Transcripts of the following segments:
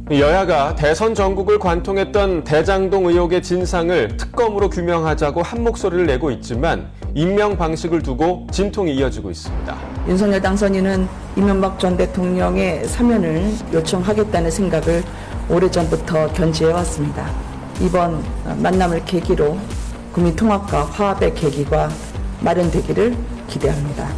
여야가 대선 전국을 관통했던 대장동 의혹의 진상을 특검으로 규명하자고 한 목소리를 내고 있지만 임명 방식을 두고 진통이 이어지고 있습니다. 윤석열 당선인은 이명박 전 대통령의 사면을 요청하겠다는 생각을 오래전부터 견지해왔습니다. 이번 만남을 계기로 국민 통합과 화합의 계기가 마련되기를 기대합니다.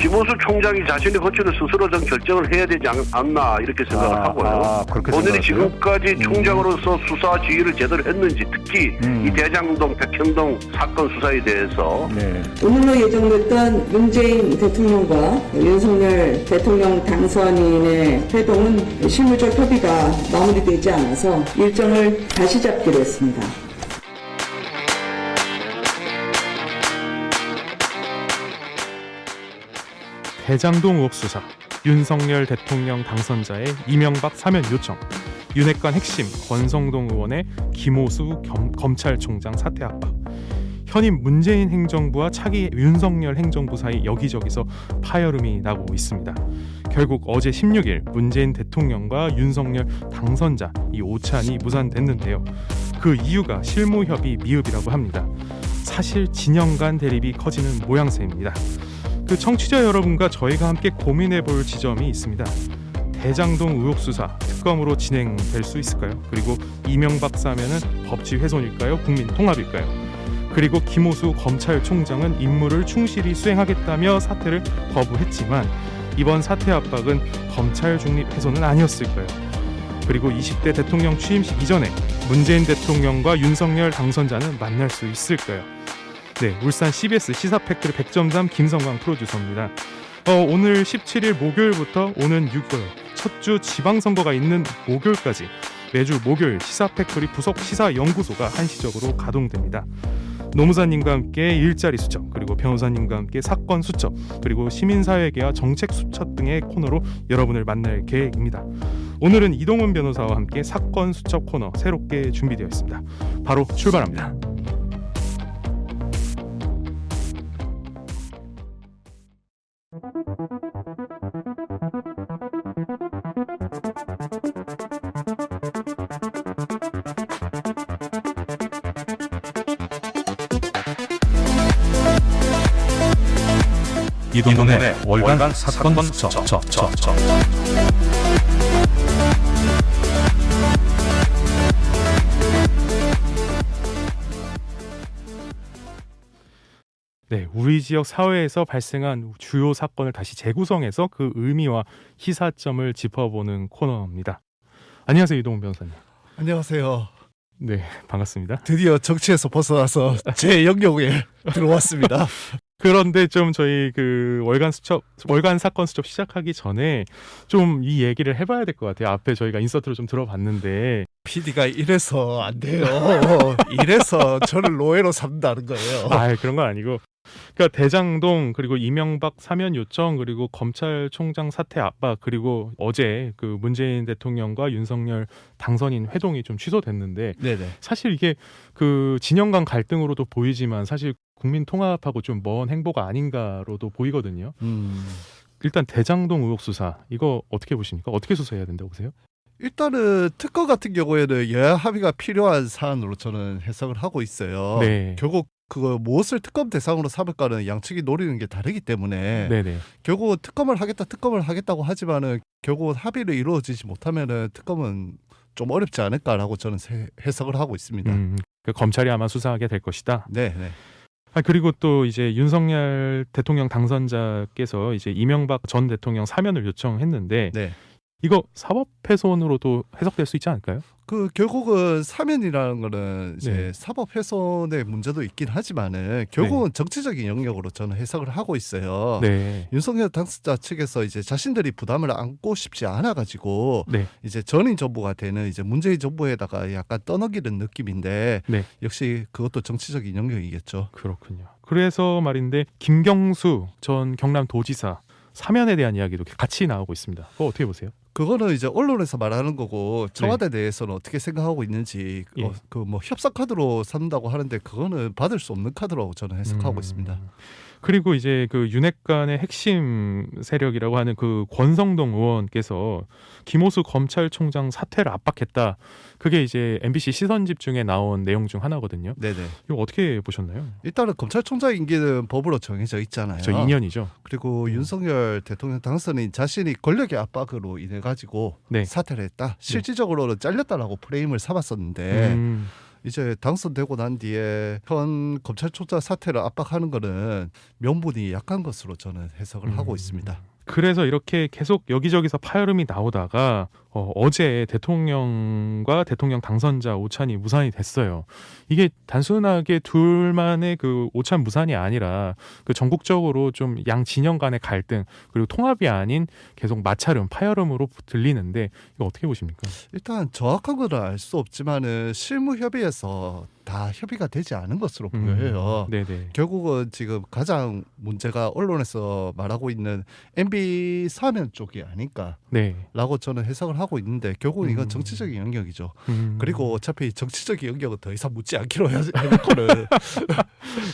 김호수 총장이 자신의 거취를 스스로 좀 결정을 해야 되지 않나 이렇게 생각을 하고요. 본인이 지금까지 총장으로서 수사 지휘를 제대로 했는지 특히 이 대장동, 백현동 사건 수사에 대해서 오늘로 예정됐던 문재인 대통령과 윤석열 대통령 당선인의 회동은 실무적 협의가 마무리되지 않아서 일정을 다시 잡기로 했습니다. 대장동 의혹 수사, 윤석열 대통령 당선자의 이명박 사면 요청, 윤핵관 핵심 권성동 의원의 김호수 검찰총장 사퇴 압박, 현임 문재인 행정부와 차기 윤석열 행정부 사이 여기저기서 파열음이 나고 있습니다. 결국 어제 16일 문재인 대통령과 윤석열 당선자 이 오찬이 무산됐는데요. 그 이유가 실무협의 미흡이라고 합니다. 사실 진영 간 대립이 커지는 모양새입니다. 그 청취자 여러분과 저희가 함께 고민해볼 지점이 있습니다. 대장동 의혹 수사 특검으로 진행될 수 있을까요? 그리고 이명박 사면은 법치 훼손일까요? 국민 통합일까요? 그리고 김호수 검찰총장은 임무를 충실히 수행하겠다며 사퇴를 거부했지만 이번 사퇴 압박은 검찰 중립 훼손은 아니었을까요? 그리고 20대 대통령 취임식 이전에 문재인 대통령과 윤석열 당선자는 만날 수 있을까요? 네, 울산 CBS 시사팩트를 100.3 김성광 프로듀서입니다. 오늘 17일 목요일부터 오는 6월 첫 주 지방선거가 있는 목요일까지 매주 목요일 시사팩토리 부속 시사연구소가 한시적으로 가동됩니다. 노무사님과 함께 일자리 수첩, 그리고 변호사님과 함께 사건 수첩, 그리고 시민사회계와 정책 수첩 등의 코너로 여러분을 만날 계획입니다. 오늘은 이동훈 변호사와 함께 사건 수첩 코너 새롭게 준비되어 있습니다. 바로 출발합니다. 이동훈의 월간 사건 수첩. 네, 우리 지역 사회에서 발생한 주요 사건을 다시 재구성해서 그 의미와 시사점을 짚어보는 코너입니다. 안녕하세요, 이동훈 변호사님. 안녕하세요. 네, 반갑습니다. 드디어 정치에서 벗어나서 제 영역에 들어왔습니다. 그런데 좀 저희 그 월간 사건 수첩 시작하기 전에 좀 이 얘기를 해봐야 될 것 같아요. 앞에 저희가 인서트로 좀 들어봤는데 PD가 이래서 안 돼요. 이래서 저를 노예로 삼는다는 거예요. 아, 그런 건 아니고. 그러니까 대장동, 그리고 이명박 사면 요청, 그리고 검찰총장 사퇴 압박, 그리고 어제 그 문재인 대통령과 윤석열 당선인 회동이 좀 취소됐는데 네네. 사실 이게 그 진영 간 갈등으로도 보이지만 사실 국민 통합하고 좀 먼 행보가 아닌가로도 보이거든요. 일단 대장동 의혹 수사 이거 어떻게 보십니까? 어떻게 수사해야 된다고 보세요? 일단은 특검 같은 경우에는 여야 합의가 필요한 사안으로 저는 해석을 하고 있어요. 네. 결국 그거 무엇을 특검 대상으로 삼을까는 양측이 노리는 게 다르기 때문에 네네. 결국 특검을 하겠다고 하지만은 결국 합의를 이루어지지 못하면은 특검은 좀 어렵지 않을까라고 저는 해석을 하고 있습니다. 그 검찰이 아마 수사하게 될 것이다. 네. 그리고 또 이제 윤석열 대통령 당선자께서 이제 이명박 전 대통령 사면을 요청했는데 네. 이거 사법훼손으로도 해석될 수 있지 않을까요? 그 결국은 사면이라는 거는 이제 네. 사법훼손의 문제도 있긴 하지만은 결국은 정치적인 영역으로 저는 해석을 하고 있어요. 네. 윤석열 당선자 측에서 이제 자신들이 부담을 안고 싶지 않아 가지고 네. 이제 전임 정부가 되는 이제 문재인 정부에다가 약간 떠넘기는 느낌인데 네. 역시 그것도 정치적인 영역이겠죠. 그렇군요. 그래서 말인데 김경수 전 경남도지사 사면에 대한 이야기도 같이 나오고 있습니다. 그거 어떻게 보세요? 그거는 이제 언론에서 말하는 거고 청와대 내에서는 어떻게 생각하고 있는지 예. 그 뭐 협상 카드로 삼는다고 하는데 그거는 받을 수 없는 카드라고 저는 해석하고 있습니다. 그리고 이제 그 윤핵관의 핵심 세력이라고 하는 그 권성동 의원께서 김호수 검찰총장 사퇴를 압박했다. 그게 이제 MBC 시선 집중에 나온 내용 중 하나거든요. 네네. 이거 어떻게 보셨나요? 일단은 검찰총장 임기는 법으로 정해져 있잖아요. 저 2년이죠. 그리고 윤석열 대통령 당선인 자신이 권력의 압박으로 인해 가지고 네. 사퇴를 했다. 실질적으로는 잘렸다라고 프레임을 삼았었는데 이제 당선되고 난 뒤에 현 검찰총장 사퇴를 압박하는 거는 명분이 약한 것으로 저는 해석을 하고 있습니다. 그래서 이렇게 계속 여기저기서 파열음이 나오다가 어제 대통령과 대통령 당선자 오찬이 무산이 됐어요. 이게 단순하게 둘만의 그 오찬 무산이 아니라 그 전국적으로 좀 양 진영 간의 갈등 그리고 통합이 아닌 계속 마찰음, 파열음으로 들리는데 이거 어떻게 보십니까? 일단 정확한 건 알 수 없지만은 실무 협의에서 다 협의가 되지 않은 것으로 보여요. 네네. 결국은 지금 가장 문제가 언론에서 말하고 있는 MB 사면 쪽이 아닐까라고 네. 저는 해석을 하고 있는데 결국은 이건 정치적인 영역이죠. 그리고 어차피 정치적인 영역은 더 이상 묻지 않기로 해놓고는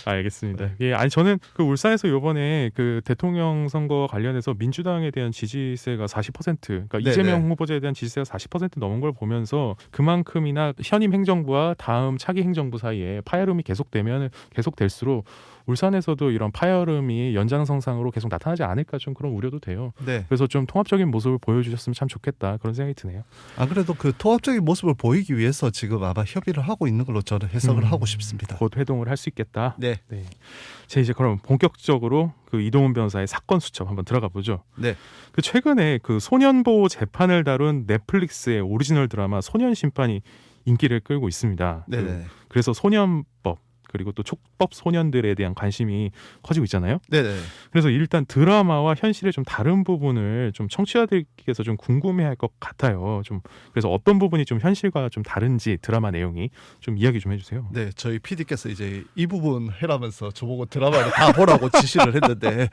알겠습니다. 예, 아니 저는 그 울산에서 이번에 그 대통령 선거 관련해서 민주당에 대한 지지세가 40%, 그러니까 네네. 이재명 후보자에 대한 지지세가 40% 넘은 걸 보면서 그만큼이나 현임 행정부와 다음 차기 행정부 사이에 파열음이 계속되면 계속될수록 울산에서도 이런 파열음이 연장선상으로 계속 나타나지 않을까 좀 그런 우려도 돼요. 네. 그래서 좀 통합적인 모습을 보여주셨으면 참 좋겠다 그런 생각이 드네요. 안 그래도 그 통합적인 모습을 보이기 위해서 지금 아마 협의를 하고 있는 걸로 저는 해석을 하고 싶습니다. 곧 회동을 할 수 있겠다. 네. 네. 자 이제 그럼 본격적으로 그 이동훈 변호사의 사건 수첩 한번 들어가 보죠. 네. 그 최근에 그 소년보호 재판을 다룬 넷플릭스의 오리지널 드라마 소년심판이 인기를 끌고 있습니다. 네네. 그래서 소년법 그리고 또 촉법 소년들에 대한 관심이 커지고 있잖아요. 네네. 그래서 일단 드라마와 현실의 좀 다른 부분을 좀 청취자들께서 좀 궁금해할 것 같아요. 좀 그래서 어떤 부분이 좀 현실과 좀 다른지 드라마 내용이 좀 이야기 좀 해주세요. 네, 저희 PD께서 이제 이 부분 해라면서 저보고 드라마를 다 보라고 지시를 했는데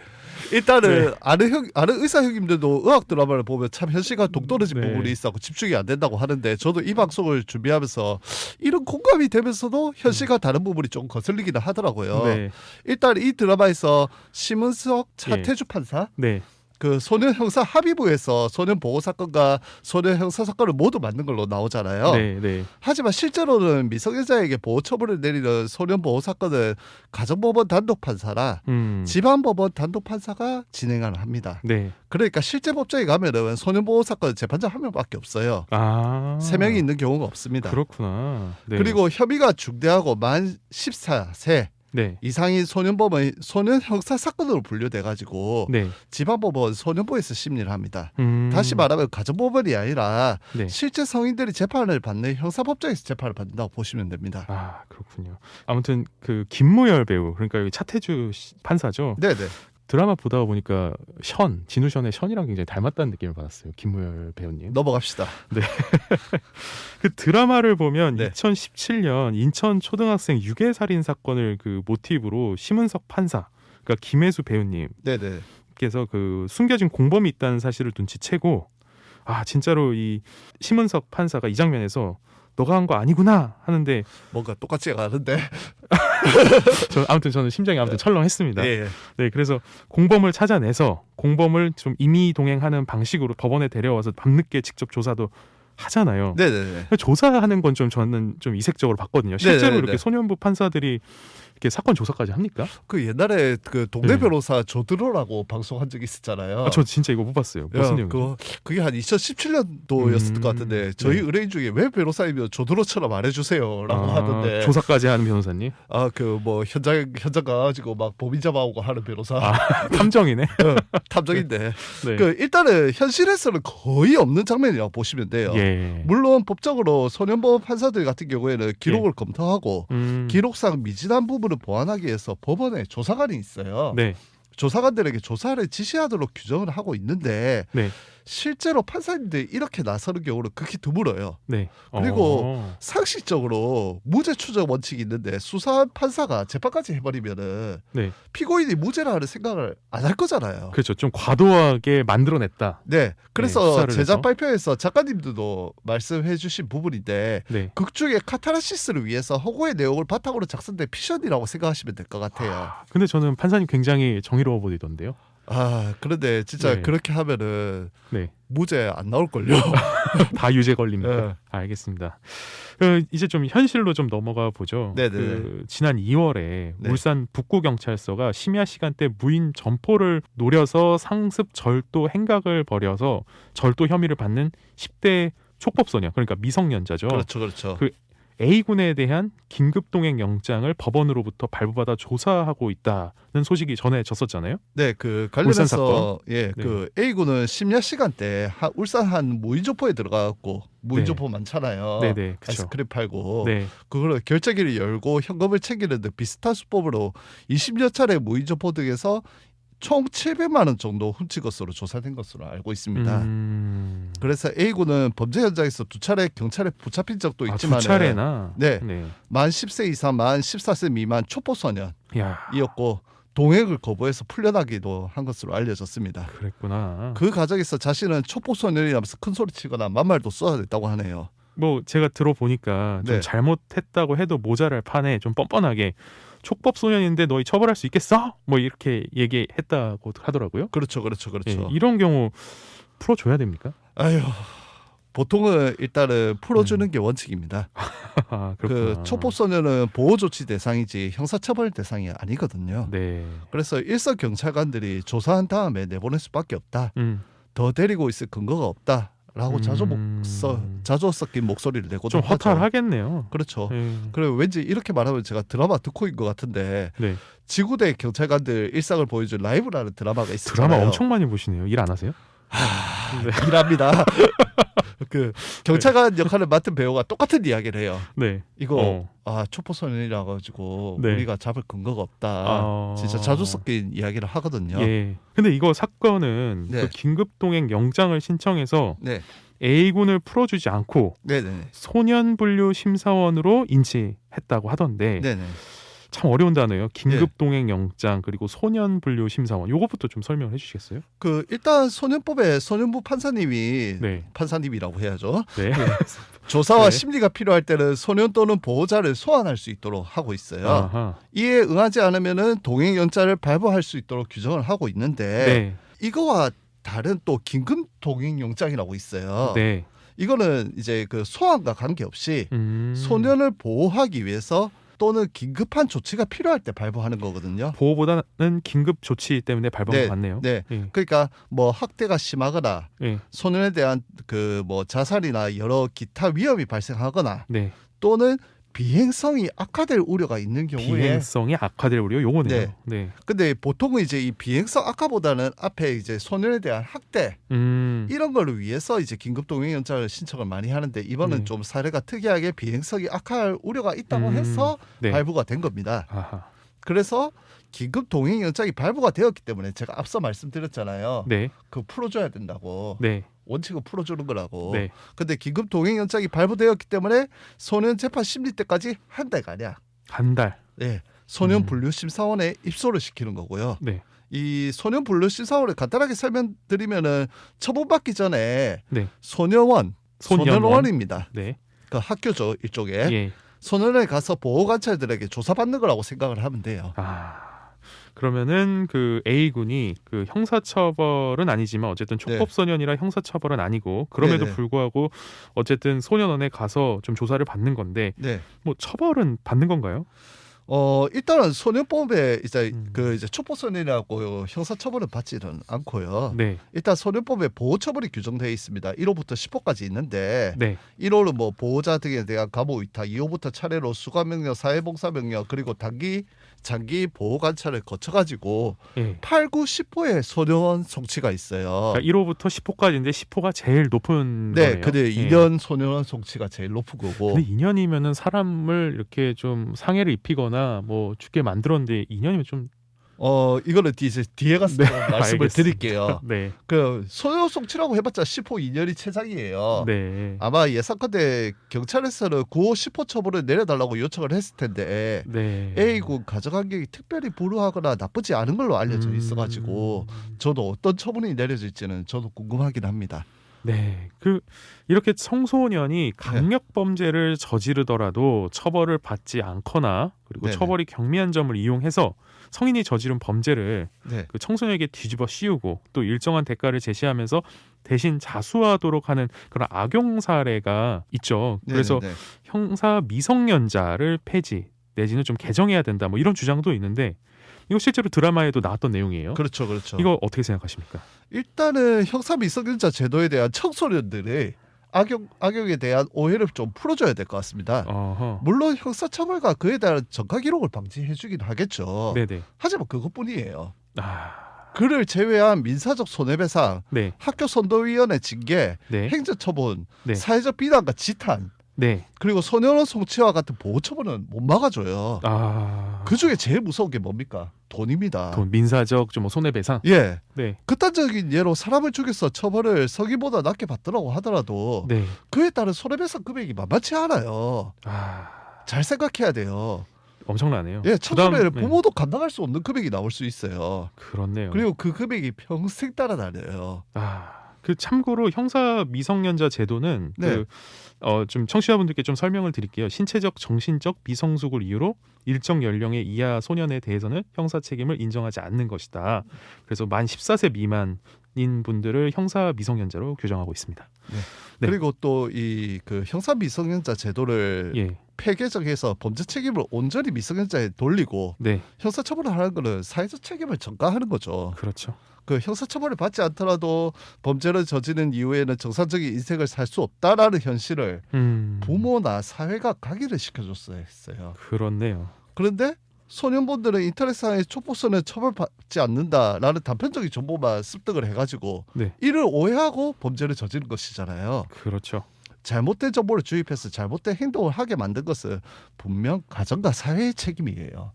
일단은 네. 아는 의사 형님들도 의학 드라마를 보면 참 현실과 동떨어진 네. 부분이 있었고 집중이 안 된다고 하는데 저도 이 방송을 준비하면서 이런 공감이 되면서도 현실과 다른 부분이 좀 거슬리기는 하더라고요. 네. 일단 이 드라마에서 심은석 차태주 판사 네. 그 소년 형사 합의부에서 소년 보호 사건과 소년 형사 사건을 모두 맡는 걸로 나오잖아요. 네. 네. 하지만 실제로는 미성년자에게 보호 처분을 내리는 소년 보호 사건은 가정법원 단독 판사라 지방법원 단독 판사가 진행을 합니다. 네. 그러니까 실제 법정에 가면은 소년 보호 사건 재판장 한 명밖에 없어요. 아. 3명이 있는 경우가 없습니다. 그렇구나. 네. 그리고 혐의가 중대하고 만 14세 네. 이상인 소년범은 소년 형사 사건으로 분류돼 가지고 네. 지방법원 소년보에서 심리를 합니다. 음. 다시 말하면 가정법원이 아니라 네. 실제 성인들이 재판을 받는 형사법정에서 재판을 받는다고 보시면 됩니다. 아 그렇군요. 아무튼 그 김무열 배우 그러니까 여기 차태주 판사죠. 네네. 드라마 보다 보니까 진우션의 션이랑 굉장히 닮았다는 느낌을 받았어요. 김무열 배우님. 넘어갑시다. 그 드라마를 보면 네. 2017년 인천 초등학생 유괴 살인 사건을 그 모티브로 심은석 판사, 그러니까 김혜수 배우님께서 네네. 그 숨겨진 공범이 있다는 사실을 눈치채고 아 진짜로 이 심은석 판사가 이 장면에서 너가 한 거 아니구나 하는데 뭔가 똑같지 않은데. 아무튼 저는 심장이 아무튼 철렁했습니다. 네. 네, 그래서 공범을 찾아내서 공범을 좀 임의 동행하는 방식으로 법원에 데려와서 밤늦게 직접 조사도 하잖아요. 네네네. 조사하는 건 좀 저는 좀 이색적으로 봤거든요. 실제로 네네네. 이렇게 소년부 판사들이 이렇게 사건 조사까지 합니까? 그 옛날에 그 동네 네. 변호사 조드로라고 방송한 적이 있었잖아요. 저 진짜 이거 못 봤어요. 무슨 내용이죠? 그게 한 2017년도였을 것 같은데 저희 네. 의뢰인 중에 왜 변호사이면 조드로처럼 말해주세요라고 하던데. 조사까지 하는 변호사님? 그 뭐 현장 가가지고 막 범인 잡아오고 하는 변호사. 탐정이네. 탐정인데. 네. 그 일단은 현실에서는 거의 없는 장면이라고 보시면 돼요. 예. 물론 법적으로 소년법 판사들 같은 경우에는 기록을 검토하고 기록상 미진한 부분을 보완하기 위해서 법원에 조사관이 있어요. 네. 조사관들에게 조사를 지시하도록 규정을 하고 있는데 네. 실제로 판사님들이 이렇게 나서는 경우는 극히 드물어요. 네. 그리고 상식적으로 무죄 추정 원칙이 있는데 수사한 판사가 재판까지 해버리면은 네. 피고인이 무죄라는 생각을 안 할 거잖아요. 그렇죠. 좀 과도하게 만들어냈다. 네, 그래서 수사를 제작 해서. 발표에서 작가님들도 말씀해주신 부분인데 네. 극 중에 카타르시스를 위해서 허구의 내용을 바탕으로 작성된 피션이라고 생각하시면 될 것 같아요. 근데 저는 판사님 굉장히 정의로워 보이던데요. 그런데 진짜 네. 그렇게 하면은 네. 무죄 안 나올걸요. 다 유죄 걸립니다. 네. 알겠습니다. 이제 좀 현실로 좀 넘어가 보죠. 네네네. 지난 2월에 네. 울산 북구경찰서가 심야 시간대 무인 점포를 노려서 상습 절도 행각을 벌여서 절도 혐의를 받는 10대 촉법소년, 그러니까 미성년자죠. 그렇죠. A군에 대한 긴급동행 영장을 법원으로부터 발부받아 조사하고 있다는 소식이 전해졌었잖아요. 네, 그 울산 관련해서 사건. 그 A군은 심야 시간대 울산 한 무인점포에 들어가고 무인점포 많잖아요. 네네, 그쵸. 아이스크림 팔고 네. 그걸 결제기를 열고 현금을 챙기는 듯 비슷한 수법으로 20여 차례 무인점포 등에서 총 700만 원 정도 훔친 것으로 조사된 것으로 알고 있습니다. 그래서 A군은 범죄 현장에서 2차례 경찰에 붙잡힌 적도 있지만 2차례나. 네. 만 10세 이상, 만 14세 미만 초포소년이었고 동행을 거부해서 풀려나기도 한 것으로 알려졌습니다. 그랬구나. 그 과정에서 자신은 초포소년이라면서 큰 소리 치거나 만말도 쏟아냈다고 하네요. 뭐 제가 들어보니까 좀 네. 잘못했다고 해도 모자랄 판에 좀 뻔뻔하게 촉법 소년인데 너희 처벌할 수 있겠어? 뭐 이렇게 얘기했다고 하더라고요. 그렇죠. 예, 이런 경우 풀어줘야 됩니까? 아유, 보통은 일단은 풀어주는 게 원칙입니다. 아, 그 그렇구나. 초포소년은 보호조치 대상이지 형사처벌 대상이 아니거든요. 네. 그래서 일선 경찰관들이 조사한 다음에 내보낼 수밖에 없다. 더 데리고 있을 근거가 없다라고 자주 섞인 목소리를 내고도 좀 하죠. 허탈하겠네요. 그렇죠. 예. 그리고 왠지 이렇게 말하면 제가 드라마 듣고인 것 같은데 네. 지구대 경찰관들 일상을 보여준 라이브라는 드라마가 있었잖아요. 드라마 엄청 많이 보시네요. 일 안 하세요? 일합니다. 그 경찰관 역할을 맡은 배우가 똑같은 이야기를 해요. 네. 이거 초포소년이라 가지고 네. 우리가 잡을 근거가 없다. 진짜 자주 섞인 이야기를 하거든요. 예. 근데 이거 사건은 네. 그 긴급동행 영장을 신청해서 네. A군을 풀어주지 않고 네네. 소년분류 심사원으로 인지했다고 하던데 네네. 참 어려운 단어예요. 긴급동행 영장 그리고 소년분류 심사원. 요것부터 좀 설명을 해주시겠어요? 그 일단 소년법에 소년부 판사님이 네. 판사님이라고 해야죠. 네. 조사와 네. 심리가 필요할 때는 소년 또는 보호자를 소환할 수 있도록 하고 있어요. 아하. 이에 응하지 않으면은 동행 영장을 발부할 수 있도록 규정을 하고 있는데 네. 이거와 다른 또 긴급 동행 영장이라고 있어요. 네. 이거는 이제 그 소환과 관계없이 음. 소년을 보호하기 위해서 또는 긴급한 조치가 필요할 때 발부하는 거거든요. 보호보다는 긴급 조치 때문에 발부한 네, 것 같네요. 네. 예. 그러니까 뭐 학대가 심하거나 예. 소년에 대한 그 뭐 자살이나 여러 기타 위험이 발생하거나 네. 또는 비행성이 악화될 우려가 있는 경우에 비행성이 악화될 우려 요거네요. 네. 네. 근데 보통은 이제 이 비행성 악화보다는 앞에 이제 소년에 대한 학대 이런 거를 위해서 이제 긴급 동행 영장을 신청을 많이 하는데 이번은 네. 좀 사례가 특이하게 비행성이 악화할 우려가 있다고 해서 네. 발부가 된 겁니다. 아하. 그래서 긴급 동행 영장이 발부가 되었기 때문에 제가 앞서 말씀드렸잖아요. 네. 그 풀어줘야 된다고. 네. 원칙은 풀어주는 거라고. 네. 근데 긴급 동행 영장이 발부되었기 때문에 소년 재판 심리 때까지 한 달가량 한 달. 네, 소년 분류 심사원에 입소를 시키는 거고요. 네. 이 소년 분류 심사원을 간단하게 설명드리면은 처분받기 전에 네. 소년원입니다. 네. 그 학교죠 일종의. 예. 소년원에 가서 보호관찰들에게 조사받는 거라고 생각을 하면 돼요. 그러면은 그 A군이 그 형사처벌은 아니지만 어쨌든 촉법소년이라 형사처벌은 아니고 그럼에도 네네. 불구하고 어쨌든 소년원에 가서 좀 조사를 받는 건데 네. 뭐 처벌은 받는 건가요? 일단은 소년법에 이제 그 이제 촉법소년이라고 형사처벌은 받지는 않고요. 네. 일단 소년법에 보호처벌이 규정되어 있습니다. 1호부터 10호까지 있는데 네. 1호는 뭐 보호자 등에 대한 감호 위탁, 2호부터 차례로 수감명령, 사회봉사명령 그리고 장기 보호관찰을 거쳐가지고 예. 8, 9, 10호에 소년원 송치가 있어요. 그러니까 1호부터 10호까지인데 10호가 제일 높은 네, 거네요. 근데 예. 2년 소년원 송치가 제일 높은 거고. 근데 2년이면은 사람을 이렇게 좀 상해를 입히거나 뭐 죽게 만들었는데 2년이면 좀 이거는 이제 뒤에 가서 좀 말씀을 알겠습니다. 드릴게요. 네. 그 소녀송치라고 해봤자 10호 2년이 최장이에요. 네. 아마 예상컨대 경찰에서는 9호 10호 처벌을 내려달라고 요청을 했을 텐데 네. A군 가정환경이 특별히 불우하거나 나쁘지 않은 걸로 알려져 있어가지고 저도 어떤 처분이 내려질지는 저도 궁금하긴 합니다. 네. 이렇게 청소년이 강력 범죄를 저지르더라도 처벌을 받지 않거나 그리고 네네. 처벌이 경미한 점을 이용해서 성인이 저지른 범죄를 네. 그 청소년에게 뒤집어 씌우고 또 일정한 대가를 제시하면서 대신 자수하도록 하는 그런 악용 사례가 있죠. 그래서 네네네. 형사 미성년자를 폐지 내지는 좀 개정해야 된다. 뭐 이런 주장도 있는데 이거 실제로 드라마에도 나왔던 내용이에요. 그렇죠, 그렇죠. 이거 어떻게 생각하십니까? 일단은 형사 미성년자 제도에 대한 청소년들의 악용에 대한 오해를 좀 풀어줘야 될 것 같습니다. 어허. 물론 형사처벌과 그에 대한 전가 기록을 방지해주긴 하겠죠. 네네. 하지만 그것뿐이에요. 아, 그를 제외한 민사적 손해배상, 네, 학교 선도위원회 징계, 네, 행정처분, 네. 사회적 비난과 지탄, 네. 그리고 소년원 성취와 같은 보호처분은 못 막아줘요. 아, 그 중에 제일 무서운 게 뭡니까? 돈입니다. 돈 민사적 좀 손해배상. 예. 네, 극단적인 예로 사람을 죽여서 처벌을 성인보다 낮게 받더라고 하더라도 네. 그에 따른 손해배상 금액이 만만치 않아요. 아, 잘 생각해야 돼요. 엄청나네요. 예, 청소년을 네. 부모도 감당할 수 없는 금액이 나올 수 있어요. 그렇네요. 그리고 그 금액이 평생 따라다녀요. 참고로 형사 미성년자 제도는 네. 좀 청취자분들께 좀 설명을 드릴게요. 신체적, 정신적 미성숙을 이유로 일정 연령의 이하 소년에 대해서는 형사 책임을 인정하지 않는 것이다. 그래서 만 14세 미만인 분들을 형사 미성년자로 규정하고 있습니다. 네. 그리고 또 이 그 형사 미성년자 제도를 예, 폐개정해서 범죄 책임을 온전히 미성년자에 돌리고 네, 형사처벌을 하는 거는 사회적 책임을 전가하는 거죠. 그렇죠. 그 형사처벌을 받지 않더라도 범죄를 저지른 이후에는 정상적인 인생을 살 수 없다라는 현실을 부모나 사회가 각인을 시켜줬어야 했어요. 그렇네요. 그런데 소년본들은 인터넷상의 촉법서는 처벌받지 않는다라는 단편적인 정보만 습득을 해가지고 네, 이를 오해하고 범죄를 저지른 것이잖아요. 그렇죠. 잘못된 정보를 주입해서 잘못된 행동을 하게 만든 것은 분명 가정과 사회의 책임이에요.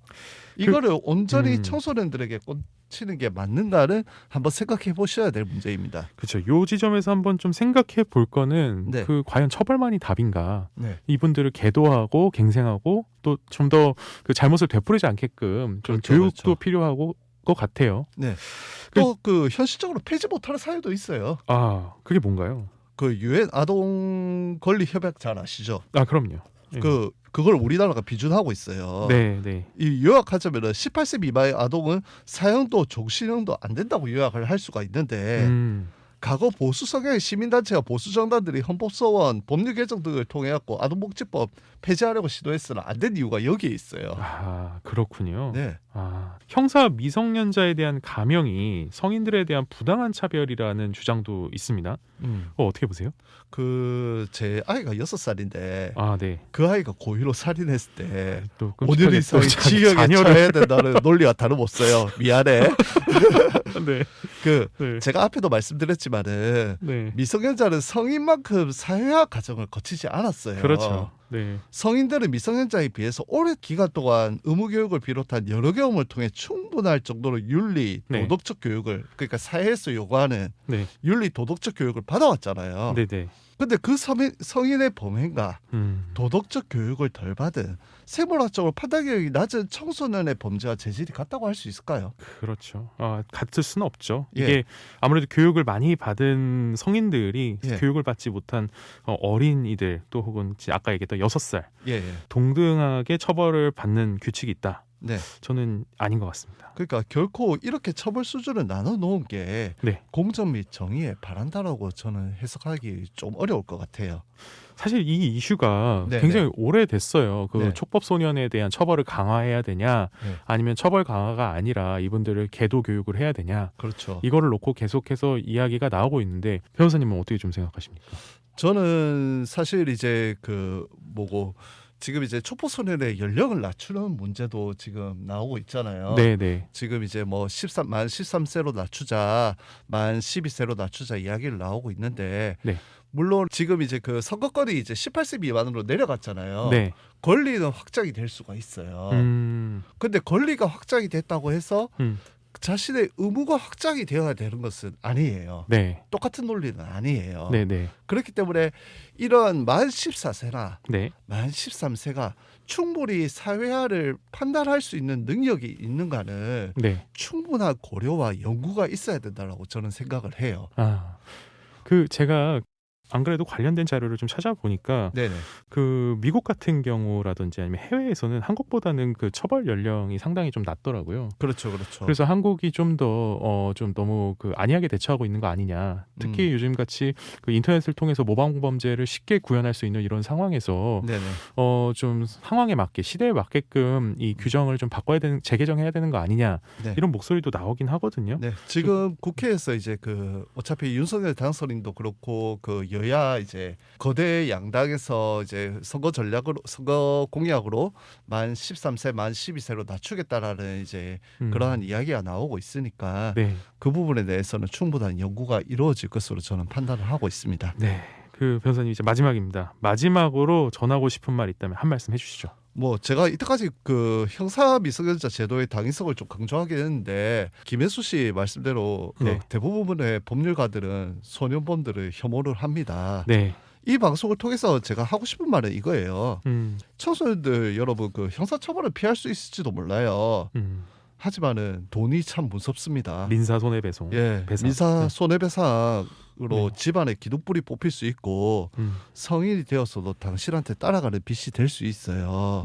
이거를 온전히 청소년들에게 꽂히는 게 맞는가를 한번 생각해 보셔야 될 문제입니다. 그렇죠. 요 지점에서 한번 좀 생각해 볼 거는 네. 과연 처벌만이 답인가? 네. 이분들을 계도하고 갱생하고 또 좀 더 그 잘못을 되풀이지 않게끔 좀 그렇죠, 교육도 그렇죠. 필요하고 것 같아요. 네. 또 그 현실적으로 폐지 못하는 사회도 있어요. 그게 뭔가요? 그 유엔 아동 권리 협약 잘 아시죠? 그럼요. 예. 그걸 우리나라가 비준하고 있어요. 네, 네. 이 요약하자면은 18세 미만의 아동은 사형도 종신형도 안 된다고 요약을 할 수가 있는데 과거 보수 성향의 시민단체와 보수 정당들이 헌법소원, 법률 개정 등을 통해 갖고 아동복지법 폐지하려고 시도했으나 안 된 이유가 여기에 있어요. 그렇군요. 네. 형사 미성년자에 대한 감형이 성인들에 대한 부당한 차별이라는 주장도 있습니다. 어떻게 보세요? 그 제 아이가 6살인데 네. 그 아이가 고의로 살인했을 때 또 5년 이상 또 징역에 처해야 된다는 논리와 다름없어요. 미안해. 네. 네. 제가 앞에도 말씀드렸지만은 네. 미성년자는 성인만큼 사회화 과정을 거치지 않았어요. 그렇죠. 네. 성인들은 미성년자에 비해서 오랜 기간 동안 의무교육을 비롯한 여러 경험을 통해 충분할 정도로 윤리, 네. 도덕적 교육을 그러니까 사회에서 요구하는 네. 윤리, 도덕적 교육을 받아왔잖아요. 네, 네. 근데 그 성인의 범행과 도덕적 교육을 덜 받은 생물학적으로 판단력이 낮은 청소년의 범죄와 재질이 같다고 할 수 있을까요? 그렇죠. 같을 수는 없죠. 예. 이게 아무래도 교육을 많이 받은 성인들이 예. 교육을 받지 못한 어린이들 또 혹은 아까 얘기했던 6살 예. 동등하게 처벌을 받는 규칙이 있다. 네. 저는 아닌 것 같습니다. 그러니까 결코 이렇게 처벌 수준을 나눠 놓은 게 네. 공정 및 정의에 바란다라고 저는 해석하기 좀 어려울 것 같아요. 사실 이 이슈가 네, 굉장히 오래됐어요. 네. 촉법 소년에 대한 처벌을 강화해야 되냐, 네. 아니면 처벌 강화가 아니라 이분들을 계도 교육을 해야 되냐, 그렇죠. 이거를 놓고 계속해서 이야기가 나오고 있는데 변호사님은 어떻게 좀 생각하십니까? 저는 사실 이제 지금 이제 초포소년의 연령을 낮추는 문제도 지금 나오고 있잖아요. 네네. 지금 이제 뭐 만 13세로 낮추자, 만 12세로 낮추자 이야기를 나오고 있는데 네. 물론 지금 이제 그 선거권이 이제 18세 미만으로 내려갔잖아요. 네. 권리는 확장이 될 수가 있어요. 근데 권리가 확장이 됐다고 해서 자신의 의무가 확장이 되어야 되는 것은 아니에요. 네. 똑같은 논리는 아니에요. 네네. 그렇기 때문에 이런 만 14세나 네. 만 13세가 충분히 사회화를 판단할 수 있는 능력이 있는가는 네. 충분한 고려와 연구가 있어야 된다고 저는 생각을 해요. 아, 그 제가 안 그래도 관련된 자료를 좀 찾아보니까 네네. 그 미국 같은 경우라든지 아니면 해외에서는 한국보다는 그 처벌 연령이 상당히 좀 낮더라고요. 그렇죠, 그렇죠. 그래서 한국이 좀 더 좀 너무 그 안이하게 대처하고 있는 거 아니냐. 특히 요즘 같이 그 인터넷을 통해서 모방 범죄를 쉽게 구현할 수 있는 이런 상황에서 네네. 좀 상황에 맞게 시대에 맞게끔 이 규정을 좀 바꿔야 되는 재개정해야 되는 거 아니냐. 네. 이런 목소리도 나오긴 하거든요. 네, 지금 국회에서 이제 그 어차피 윤석열 당선인도 그렇고 그 여야 이제 거대 양당에서 이제 선거 전략으로 선거 공약으로 만 13세, 만 12세로 낮추겠다라는 이제 그러한 이야기가 나오고 있으니까 네. 그 부분에 대해서는 충분한 연구가 이루어질 것으로 저는 판단을 하고 있습니다. 네. 그 변호사님 이제 마지막입니다. 마지막으로 전하고 싶은 말 있다면 한 말씀 해주시죠. 뭐 제가 이때까지 그 형사 미성년자 제도의 당위성을 좀 강조하긴 했는데 김혜수 씨 말씀대로 그 네. 대부분의 법률가들은 소년범들을 혐오를 합니다. 네. 이 방송을 통해서 제가 하고 싶은 말은 이거예요. 청소년들 여러분 그 형사처벌을 피할 수 있을지도 몰라요. 하지만은 돈이 참 무섭습니다. 민사 손해배상. 예, 배상. 민사 손해배상으로 네. 집안에 기둥불이 뽑힐 수 있고 성인이 되어서도 당신한테 따라가는 빚이 될 수 있어요.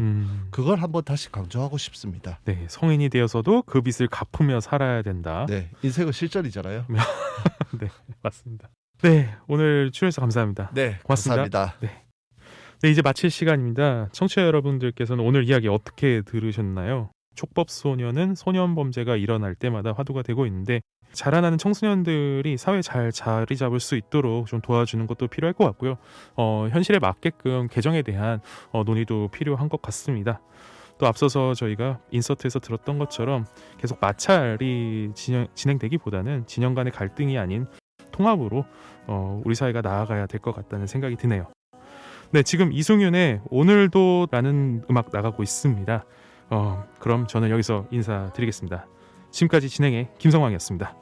그걸 한번 다시 강조하고 싶습니다. 네, 성인이 되어서도 그 빚을 갚으며 살아야 된다. 네, 인생은 실전이잖아요. 네, 맞습니다. 네, 오늘 출연해서 감사합니다. 네, 고맙습니다. 감사합니다. 네, 이제 마칠 시간입니다. 청취자 여러분들께서는 오늘 이야기 어떻게 들으셨나요? 촉법소년은 소년범죄가 일어날 때마다 화두가 되고 있는데 자라나는 청소년들이 사회에 잘 자리 잡을 수 있도록 좀 도와주는 것도 필요할 것 같고요. 현실에 맞게끔 개정에 대한 논의도 필요한 것 같습니다. 또 앞서서 저희가 인서트에서 들었던 것처럼 계속 마찰이 진행되기보다는 진영 간의 갈등이 아닌 통합으로 우리 사회가 나아가야 될 것 같다는 생각이 드네요. 네, 지금 이승윤의 오늘도라는 음악 나가고 있습니다. 그럼 저는 여기서 인사드리겠습니다. 지금까지 진행의 김성왕이었습니다.